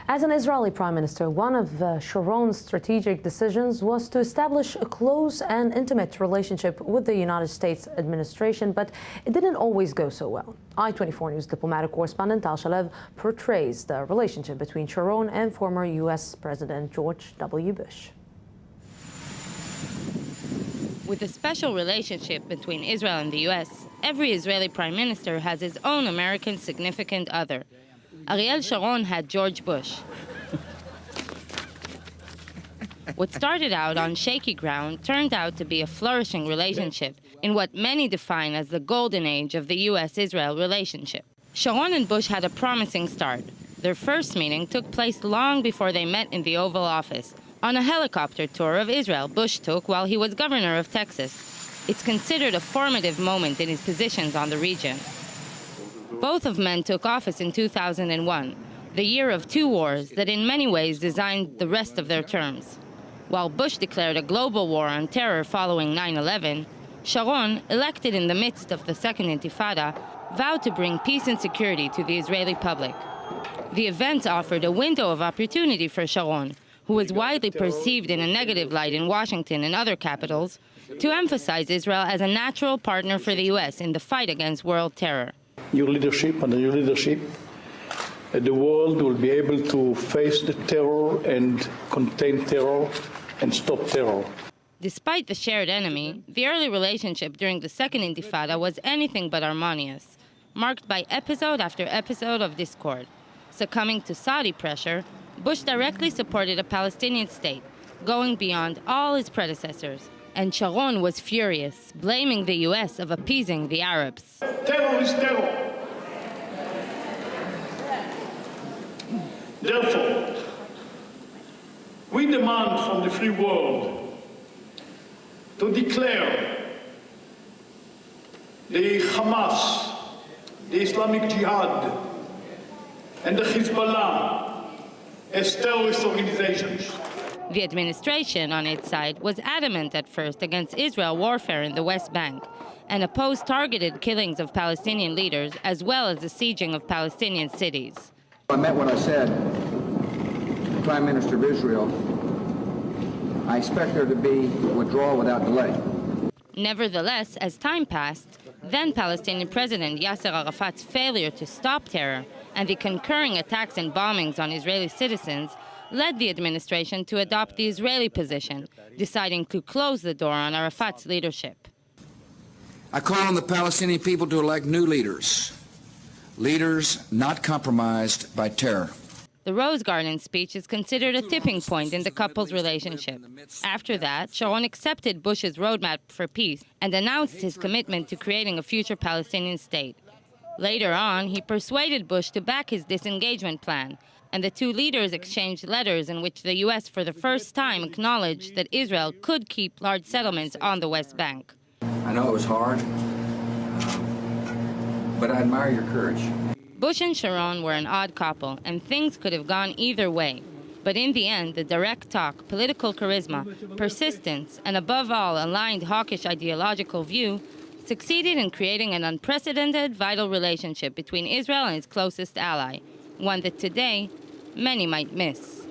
As an Israeli prime minister, one of Sharon's strategic decisions was to establish a close and intimate relationship with the United States administration, but it didn't always go so well. I-24 News diplomatic correspondent Tal Shalev portrays the relationship between Sharon and former U.S. President George W. Bush. With a special relationship between Israel and the U.S., every Israeli prime minister has his own American significant other. Ariel Sharon had George Bush. What started out on shaky ground turned out to be a flourishing relationship in what many define as the golden age of the U.S.-Israel relationship. Sharon and Bush had a promising start. Their first meeting took place long before they met in the Oval Office, on a helicopter tour of Israel Bush took while he was governor of Texas. It's considered a formative moment in his positions on the region. Both of men took office in 2001, the year of two wars that in many ways designed the rest of their terms. While Bush declared a global war on terror following 9/11, Sharon, elected in the midst of the Second Intifada, vowed to bring peace and security to the Israeli public. The event offered a window of opportunity for Sharon, who was widely perceived in a negative light in Washington and other capitals, to emphasize Israel as a natural partner for the U.S. in the fight against world terror. Your leadership, under your leadership, the world will be able to face the terror and contain terror and stop terror. Despite the shared enemy, the early relationship during the Second Intifada was anything but harmonious, marked by episode after episode of discord. Succumbing to Saudi pressure, Bush directly supported a Palestinian state, going beyond all his predecessors. And Sharon was furious, blaming the U.S. of appeasing the Arabs. Terror is terror. Therefore, we demand from the free world to declare the Hamas, the Islamic Jihad, and the Hezbollah as terrorist organizations. The administration, on its side, was adamant at first against Israel warfare in the West Bank and opposed targeted killings of Palestinian leaders as well as the sieging of Palestinian cities. I meant what I said to the Prime Minister of Israel. I expect there to be withdrawal without delay. Nevertheless, as time passed, then Palestinian President Yasser Arafat's failure to stop terror and the concurring attacks and bombings on Israeli citizens led the administration to adopt the Israeli position, deciding to close the door on Arafat's leadership. I call on the Palestinian people to elect new leaders not compromised by terror. The Rose Garden speech is considered a tipping point in the couple's relationship. After that, Sharon accepted Bush's roadmap for peace and announced his commitment to creating a future Palestinian state. Later on, he persuaded Bush to back his disengagement plan, and the two leaders exchanged letters in which the U.S. for the first time acknowledged that Israel could keep large settlements on the West Bank. I know it was hard, but I admire your courage. Bush and Sharon were an odd couple, and things could have gone either way. But in the end, the direct talk, political charisma, persistence, and above all, aligned hawkish ideological view succeeded in creating an unprecedented, vital relationship between Israel and its closest ally, one that today many might miss.